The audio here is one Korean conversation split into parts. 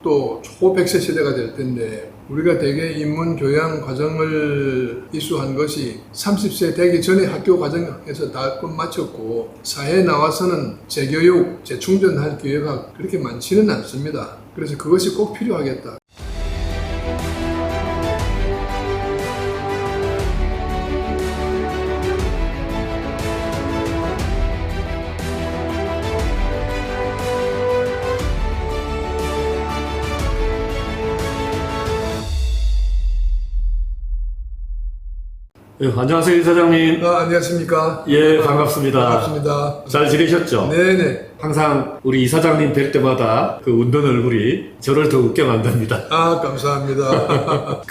또 초 100세 시대가 될 텐데 우리가 대개 인문 교양 과정을 이수한 것이 30세 되기 전에 학교 과정에서 다 끝마쳤고 사회에 나와서는 재교육, 재충전할 기회가 그렇게 많지는 않습니다. 그래서 그것이 꼭 필요하겠다. 예, 안녕하세요, 이사장님. 안녕하십니까? 예, 반갑습니다. 반갑습니다. 잘 지내셨죠? 네네. 항상 우리 이사장님 뵐 때마다 그 웃는 얼굴이 저를 더 웃게 만듭니다. 감사합니다.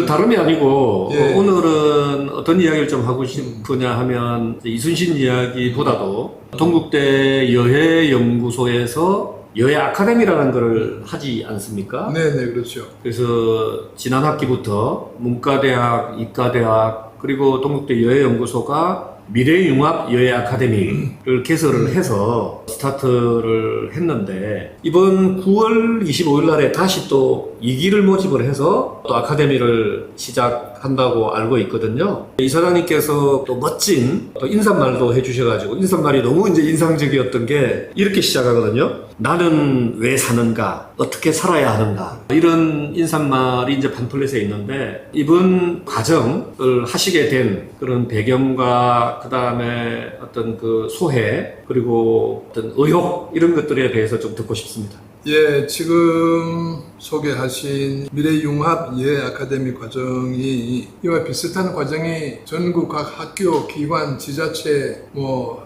다름이 아니고, 예. 오늘은 어떤 이야기를 좀 하고 싶으냐 하면, 이순신 이야기보다도 동국대 여해연구소에서 여해 아카데미라는 걸 하지 않습니까? 네네, 그렇죠. 그래서 지난 학기부터 문과대학, 이과대학, 그리고 동국대 여해연구소가 미래융합 여해 아카데미를 개설을 해서 스타트를 했는데, 이번 9월 25일 날에 다시 또 2기를 모집을 해서 또 아카데미를 시작한다고 알고 있거든요. 이사장님께서 또 멋진 또 인사말도 해주셔가지고, 인사말이 너무 이제 인상적이었던 게 이렇게 시작하거든요. 나는 왜 사는가? 어떻게 살아야 하는가? 이런 인사말이 이제 판플렛에 있는데, 이번 과정을 하시게 된 그런 배경과 그 다음에 어떤 그 소회, 그리고 어떤 의혹, 이런 것들에 대해서 좀 듣고 싶습니다. 예, 지금 소개하신 미래융합 여해 아카데미 과정이 이와 비슷한 과정이 전국 각 학교, 기관, 지자체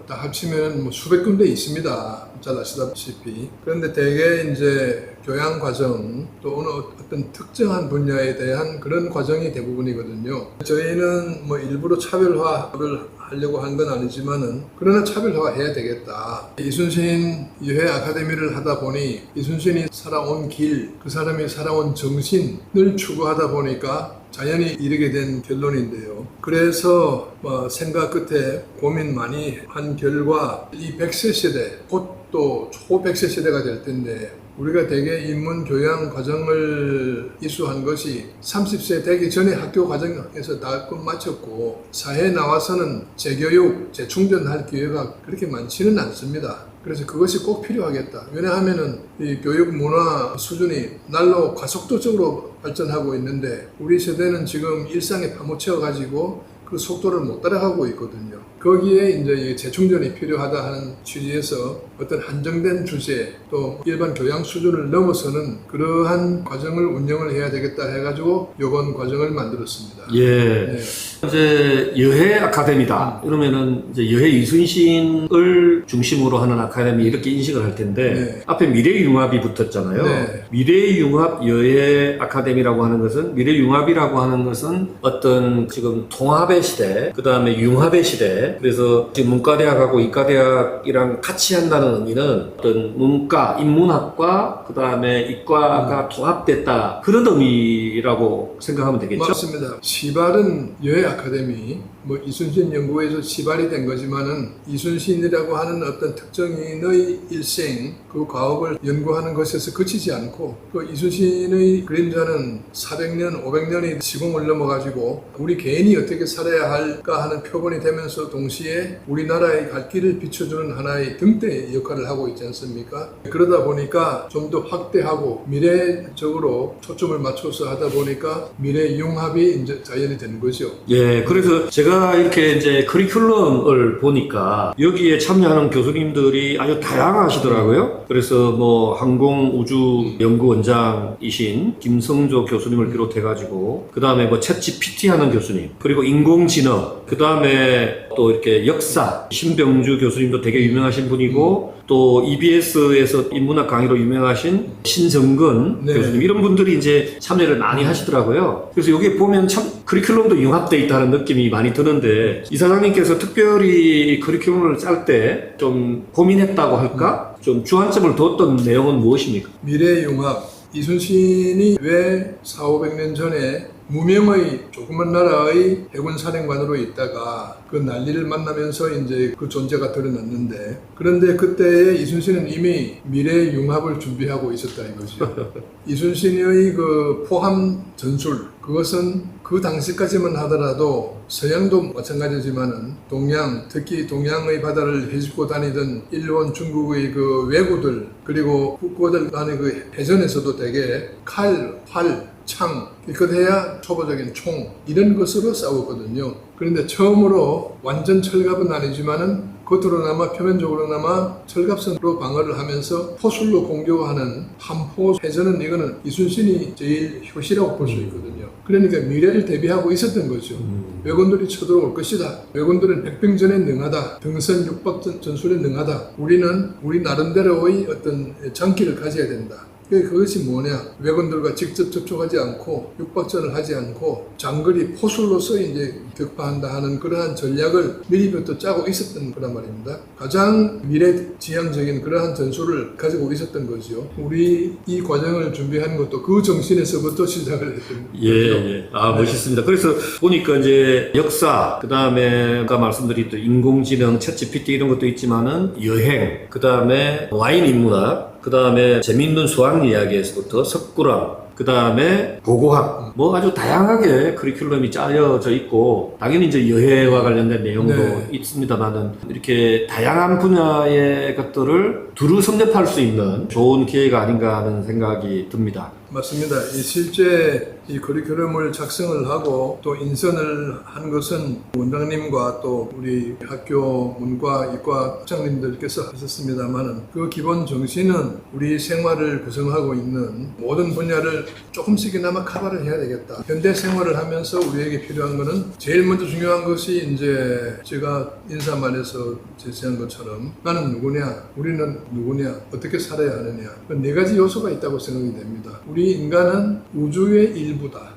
다 합치면 수백 군데 있습니다. 잘 아시다시피. 그런데 대개 이제 교양 과정 또 어떤 특정한 분야에 대한 그런 과정이 대부분이거든요. 저희는 일부러 차별화를 하려고 한 건 아니지만은 그러나 차별화가 해야 되겠다. 이순신 여해 아카데미를 하다 보니 이순신이 살아온 길, 그 사람이 살아온 정신을 추구하다 보니까 자연히 이르게 된 결론인데요. 그래서 생각 끝에 고민 많이 한 결과 이 100세 시대, 곧 또 초 100세 시대가 될 텐데 우리가 대개 인문 교양 과정을 이수한 것이 30세 되기 전에 학교 과정에서 다 끝마쳤고 사회에 나와서는 재교육, 재충전할 기회가 그렇게 많지는 않습니다. 그래서 그것이 꼭 필요하겠다. 왜냐하면은 이 교육 문화 수준이 날로 가속도적으로 발전하고 있는데 우리 세대는 지금 일상에 파묻혀 가지고 그 속도를 못 따라가고 있거든요. 거기에 이제 재충전이 필요하다 하는 취지에서 어떤 한정된 주제 또 일반 교양 수준을 넘어서는 그러한 과정을 운영을 해야 되겠다 해가지고 이번 과정을 만들었습니다. 예. 네. 이제 여해 아카데미다. 이러면은 이제 여해 이순신을 중심으로 하는 아카데미 이렇게 인식을 할 텐데, 네. 앞에 미래융합이 붙었잖아요. 네. 미래융합 여해 아카데미라고 하는 것은, 미래융합이라고 하는 것은 어떤 지금 통합의 시대, 그 다음에 융합의 시대, 그래서 지금 문과대학하고 이과대학이랑 같이 한다는 의미는 어떤 문과, 인문학과, 그 다음에 이과가 통합됐다. 그런 의미라고 생각하면 되겠죠? 맞습니다. 시발은 여해 아카데미, 이순신 연구에서 시발이 된 거지만은 이순신이라고 하는 어떤 특정인의 일생, 그 과업을 연구하는 것에서 그치지 않고 그 이순신의 그림자는 400년, 500년이 시공을 넘어가지고 우리 개인이 어떻게 살아야 할까 하는 표본이 되면서 동시에 우리나라의 갈 길을 비춰주는 하나의 등대 역할을 하고 있지 않습니까? 그러다 보니까 좀 더 확대하고 미래적으로 초점을 맞춰서 하다 보니까 미래융합이 이제 자연이 되는 거죠. 예, 그래서 제가 이렇게 이제 커리큘럼을 보니까 여기에 참여하는 교수님들이 아주 다양하시더라고요. 그래서 항공우주연구원장이신 김성조 교수님을 비롯해가지고, 그 다음에 챗 GPT 하는 교수님, 그리고 인공지능, 그 다음에 또 이렇게 역사, 신병주 교수님도 되게 유명하신 분이고, 또 EBS에서 인문학 강의로 유명하신 신정근 네. 교수님, 이런 분들이 이제 참여를 많이 하시더라고요. 그래서 여기 보면 참 커리큘럼도 융합되어 있다는 느낌이 많이 드는데, 이사장님께서 특별히 커리큘럼을 짤 때 좀 고민했다고 할까? 좀 주안점을 뒀던 내용은 무엇입니까? 미래융합, 이순신이 왜 400~500년 전에 무명의 조그만 나라의 해군 사령관으로 있다가 그 난리를 만나면서 이제 그 존재가 드러났는데, 그런데 그때에 이순신은 이미 미래의 융합을 준비하고 있었다 이거죠. 이순신의 그 포함 전술, 그것은 그 당시까지만 하더라도 서양도 마찬가지지만은 동양, 특히 동양의 바다를 헤집고 다니던 일본, 중국의 그 왜구들, 그리고 국고들 간의 그 해전에서도 대개 칼, 활, 창, 기껏해야 초보적인 총, 이런 것으로 싸웠거든요. 그런데 처음으로 완전 철갑은 아니지만은 겉으로나마 표면적으로나마 철갑선으로 방어를 하면서 포술로 공격하는 함포 해전은, 이거는 이순신이 제일 효시라고 볼 수 있거든요. 그러니까 미래를 대비하고 있었던 거죠. 왜군들이 쳐들어올 것이다. 왜군들은 백병전에 능하다. 등선 육박 전술에 능하다. 우리는 우리 나름대로의 어떤 장기를 가져야 된다. 그것이 뭐냐? 왜군들과 직접 접촉하지 않고 육박전을 하지 않고 장거리 포술로서 이제 격파한다 하는 그러한 전략을 미리부터 짜고 있었던 거란 말입니다. 가장 미래지향적인 그러한 전술을 가지고 있었던 거죠. 우리 이 과정을 준비한 것도 그 정신에서부터 시작을 했던 거죠. 예. 아, 멋있습니다. 그래서 보니까 이제 역사, 그 다음에 아까 말씀드린 인공지능, 챗GPT 이런 것도 있지만은 여행, 그 다음에 와인 인문학, 그 다음에 재미있는 수학 이야기에서부터 석굴암, 그 다음에 고고학, 뭐 아주 다양하게 커리큘럼이 짜여져 있고, 당연히 이제 여해와 관련된 내용도 있습니다만은, 이렇게 다양한 분야의 것들을 두루 섭렵할 수 있는 좋은 기회가 아닌가 하는 생각이 듭니다. 맞습니다. 실제 이 커리큘럼을 작성을 하고 또 인선을 한 것은 원장님과 또 우리 학교 문과 이과 학장님들께서 하셨습니다만은, 그 기본 정신은 우리 생활을 구성하고 있는 모든 분야를 조금씩이나마 커버를 해야 되겠다. 현대 생활을 하면서 우리에게 필요한 것은 제일 먼저 중요한 것이 이제 제가 인사말에서 제시한 것처럼 나는 누구냐, 우리는 누구냐, 어떻게 살아야 하느냐, 그 네 가지 요소가 있다고 생각이 됩니다. 우리 인간은 우주의 일부다.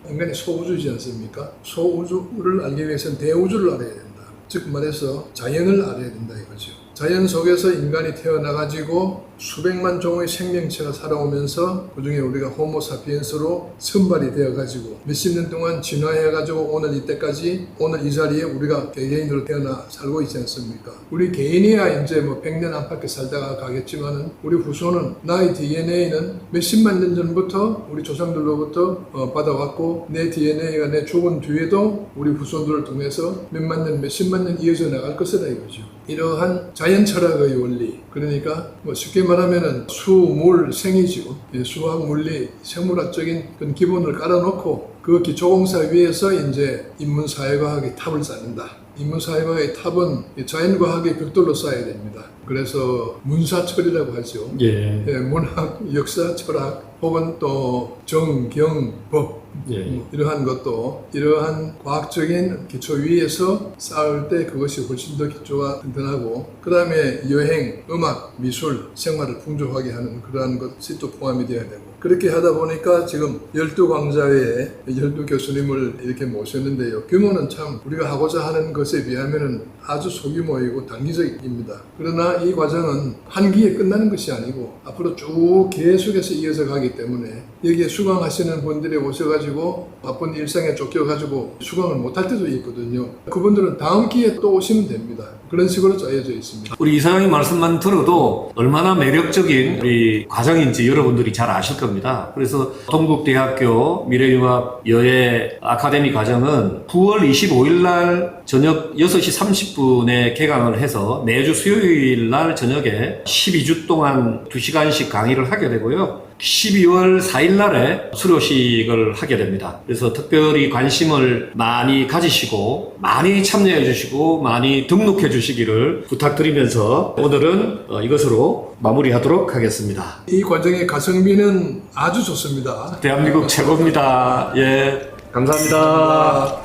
인간이 소우주이지 않습니까? 소우주를 알기 위해서는 대우주를 알아야 된다. 즉 말해서 자연을 알아야 된다 이거죠. 자연 속에서 인간이 태어나가지고 수백만 종의 생명체가 살아오면서 그중에 우리가 호모사피엔스로 선발이 되어가지고 몇십 년 동안 진화해가지고 오늘 이때까지 오늘 이 자리에 우리가 개개인으로 태어나 살고 있지 않습니까? 우리 개인이야 이제 뭐 100년 안팎에 살다가 가겠지만은 우리 후손은 나의 DNA는 몇십만 년 전부터 우리 조상들로부터 받아왔고, 내 DNA가 내 죽은 뒤에도 우리 후손들을 통해서 몇만 년, 몇십만 년 이어져 나갈 것이다 이거죠. 이러한 자연 철학의 원리, 그러니까 뭐 쉽게 말하면은 수, 물, 생이죠. 수학, 물리, 생물학적인 그런 기본을 깔아놓고 그 기초공사 위에서 이제 인문사회과학의 탑을 쌓는다. 인문사회과학의 탑은 자연과학의 벽돌로 쌓아야 됩니다. 그래서 문사철이라고 하죠. 문학, 역사, 철학, 혹은 또 정, 경, 법, 이러한 것도 이러한 과학적인 기초 위에서 쌓을 때 그것이 훨씬 더 기초가 튼튼하고, 그 다음에 여행, 음악, 미술, 생활을 풍족하게 하는 그러한 것이 또 포함이 되어야 되고, 그렇게 하다 보니까 지금 12강좌에 12교수님을 이렇게 모셨는데요. 규모는 참 우리가 하고자 하는 것에 비하면 아주 소규모이고 단기적입니다. 그러나 이 과정은 한 기에 끝나는 것이 아니고 앞으로 쭉 계속해서 이어져 가기 때문에 여기에 수강하시는 분들이 오셔가지고 바쁜 일상에 쫓겨가지고 수강을 못할 때도 있거든요. 그분들은 다음 기회에 또 오시면 됩니다. 그런 식으로 짜여져 있습니다. 우리 이사장님 말씀만 들어도 얼마나 매력적인 우리 과정인지 여러분들이 잘 아실 겁니다. 그래서 동국대학교 미래융합 여해 아카데미 과정은 9월 25일 날 저녁 6시 30분에 개강을 해서 매주 수요일 날 저녁에 12주 동안 2시간씩 강의를 하게 되고요. 12월 4일 날에 수료식을 하게 됩니다. 그래서 특별히 관심을 많이 가지시고 많이 참여해 주시고 많이 등록해 주시기를 부탁드리면서 오늘은 이것으로 마무리하도록 하겠습니다. 이 과정의 가성비는 아주 좋습니다. 대한민국 최고입니다. 예, 감사합니다.